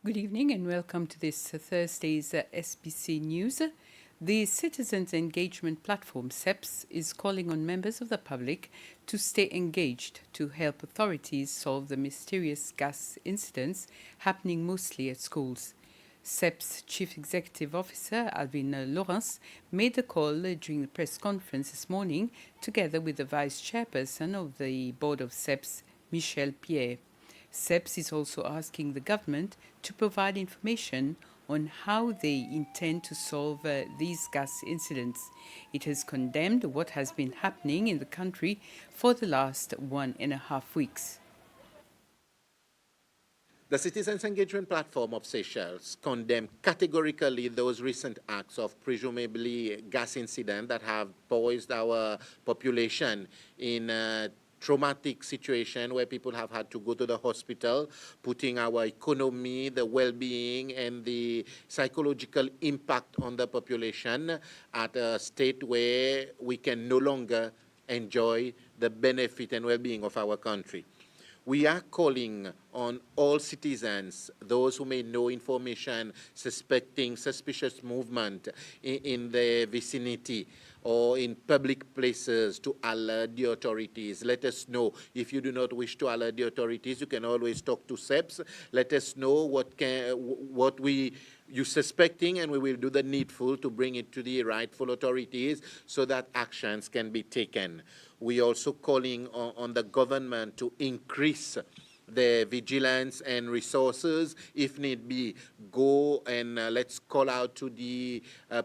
Good evening and welcome to this Thursday's SBC News. The Citizens Engagement Platform, CEPS, is calling on members of the public to stay engaged to help authorities solve the mysterious gas incidents happening mostly at schools. CEPS Chief Executive Officer Alvin Lawrence made the call during the press conference this morning together with the Vice Chairperson of the Board of CEPS, Michel Pierre. CEPS is also asking the government to provide information on how they intend to solve these gas incidents. It has condemned what has been happening in the country for the last 1.5 weeks. The Citizens Engagement Platform of Seychelles condemned categorically those recent acts of presumably gas incidents that have poised our population in a traumatic situation where people have had to go to the hospital, putting our economy, the well-being, and the psychological impact on the population at a state where we can no longer enjoy the benefit and well-being of our country. We are calling on all citizens, those who may know information suspecting suspicious movement in the vicinity or in public places, to alert the authorities. Let us know. If you do not wish to alert the authorities, you can always talk to CEPS. Let us know what you're suspecting, and we will do the needful to bring it to the rightful authorities so that actions can be taken. We also calling on the government to increase the vigilance and resources. If need be, go and let's call out to the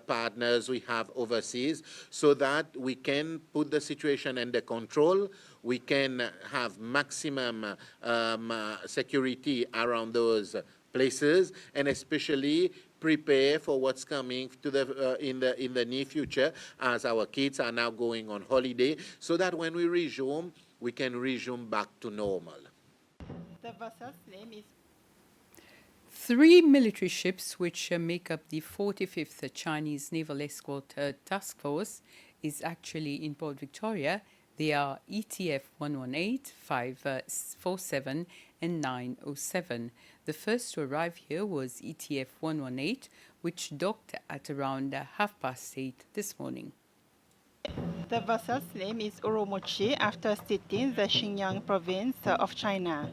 partners we have overseas so that we can put the situation under control. We can have maximum security around those places, and especially prepare for what's coming to in the near future, as our kids are now going on holiday, so that when we resume, we can resume back to normal. The vessel's name is 3 military ships, which make up the 45th Chinese Naval Escort Task Force, is actually in Port Victoria. They are ETF 118, 547, and 907. The first to arrive here was ETF 118, which docked at around 8:30 this morning. The vessel's name is Urumqi, after citing the Xinjiang province of China.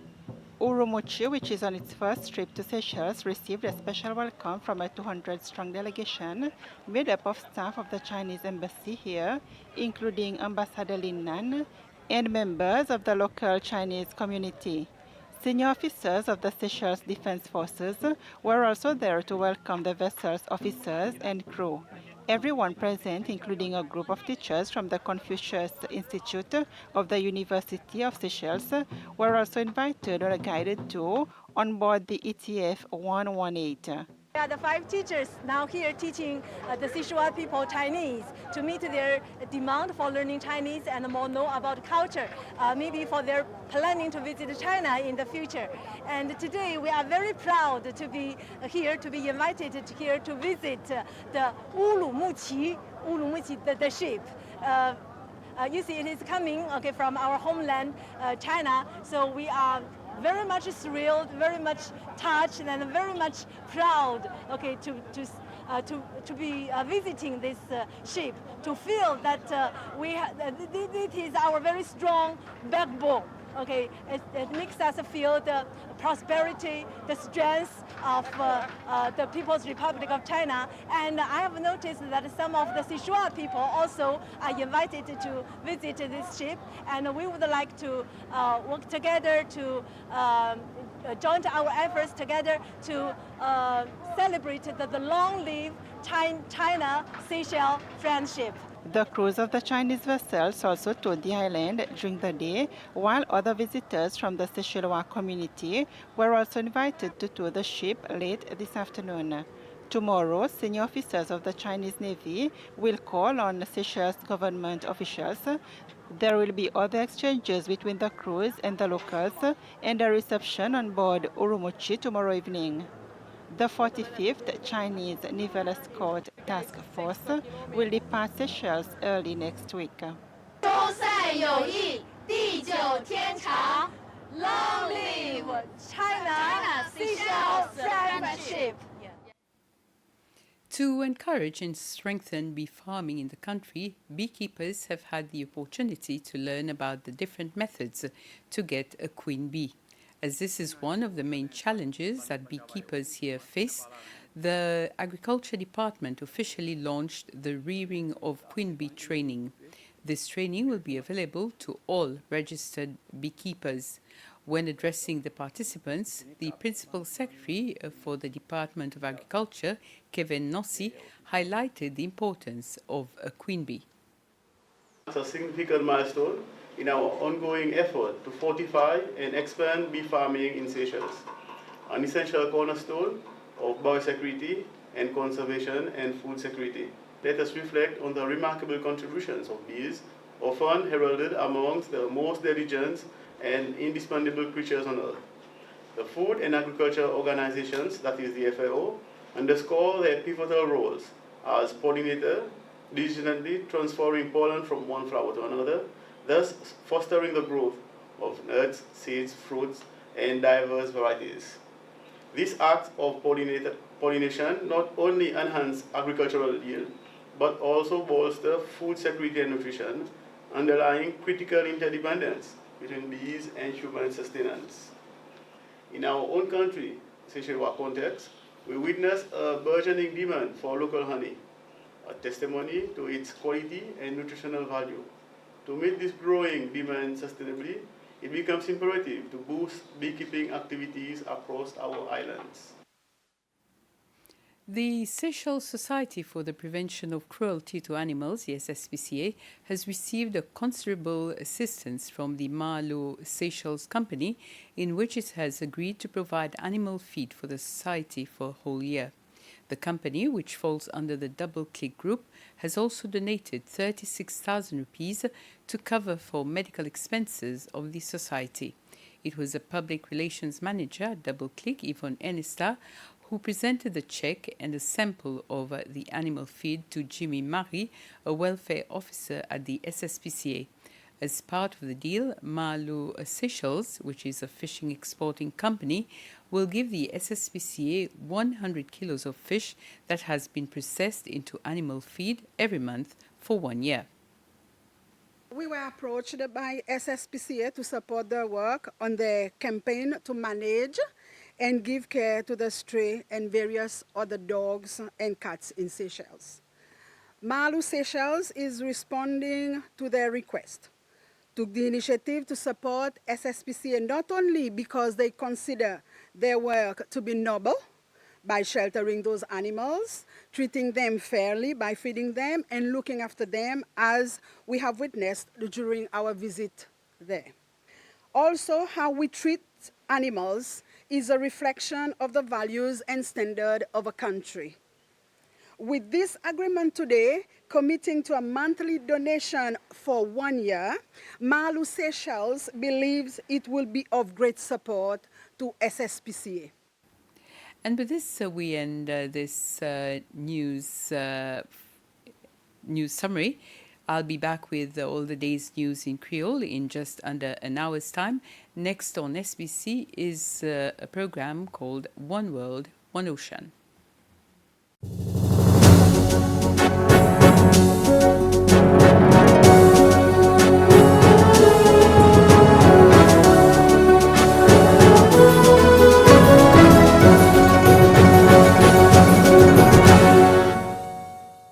Urumqi, which is on its first trip to Seychelles, received a special welcome from a 200-strong delegation made up of staff of the Chinese embassy here, including Ambassador Lin Nan and members of the local Chinese community. Senior officers of the Seychelles Defense Forces were also there to welcome the vessel's officers and crew. Everyone present, including a group of teachers from the Confucius Institute of the University of Seychelles, were also invited on a guided tour on board the ETF 118. We are the 5 teachers now here teaching the Sichuan people Chinese to meet their demand for learning Chinese and more know about culture, maybe for their planning to visit China in the future. And today we are very proud to be here, to be invited here to visit the Urumqi, the ship. You see, it is coming from our homeland, China, so we are very much thrilled, very much touched, and very much proud, to be visiting this ship, to feel that it is our very strong backbone. Okay, it makes us feel the prosperity, the strength of the People's Republic of China. And I have noticed that some of the Sichuan people also are invited to visit this ship, and we would like to work together to join our efforts together to celebrate the long-lived China-Seychelles friendship. The crews of the Chinese vessels also toured the island during the day, while other visitors from the Seychellois community were also invited to tour the ship late this afternoon. Tomorrow, senior officers of the Chinese Navy will call on Seychelles government officials. There will be other exchanges between the crews and the locals, and a reception on board Urumqi tomorrow evening. The 45th Chinese Naval Escort Task Force will depart Seychelles early next week. Long live China, Seychelles, To encourage and strengthen bee farming in the country, beekeepers have had the opportunity to learn about the different methods to get a queen bee. As this is one of the main challenges that beekeepers here face, the Agriculture Department officially launched the Rearing of Queen Bee training. This training will be available to all registered beekeepers. When addressing the participants, the Principal Secretary for the Department of Agriculture, Kevin Nossi, highlighted the importance of a queen bee. It's a significant milestone in our ongoing effort to fortify and expand bee farming in Seychelles, an essential cornerstone of biosecurity and conservation and food security. Let us reflect on the remarkable contributions of bees, often heralded amongst the most diligent and indispensable creatures on earth. The Food and Agriculture Organizations, that is the FAO, underscore their pivotal roles as pollinator, diligently transferring pollen from one flower to another, thus fostering the growth of nuts, seeds, fruits, and diverse varieties. This act of pollination not only enhances agricultural yield, but also bolster food security and nutrition, underlying critical interdependence between bees and human sustenance. In our own country, Seychelles context, we witness a burgeoning demand for local honey, a testimony to its quality and nutritional value. To meet this growing demand sustainably, it becomes imperative to boost beekeeping activities across our islands. The Seychelles Society for the Prevention of Cruelty to Animals, the SSPCA, has received a considerable assistance from the Marlow Seychelles Company, in which it has agreed to provide animal feed for the society for a whole year. The company, which falls under the Double Click Group, has also donated 36,000 rupees to cover for medical expenses of the society. It was the public relations manager at Double Click, Yvonne Enesta, who presented the check and a sample of the animal feed to Jimmy Marie, a welfare officer at the SSPCA. As part of the deal, Marlow Seychelles, which is a fishing exporting company, will give the SSPCA 100 kilos of fish that has been processed into animal feed every month for 1 year. We were approached by SSPCA to support their work on the campaign to manage and give care to the stray and various other dogs and cats in Seychelles. Marlow Seychelles is responding to their request, took the initiative to support SSPCA not only because they consider their work to be noble by sheltering those animals, treating them fairly by feeding them and looking after them as we have witnessed during our visit there. Also, how we treat animals is a reflection of the values and standard of a country. With this agreement today, committing to a monthly donation for 1 year, Marlow Seychelles believes it will be of great support to SSPCA. And with this, we end this news summary. I'll be back with all the day's news in Creole in just under an hour's time. Next on SBC is a program called One World, One Ocean.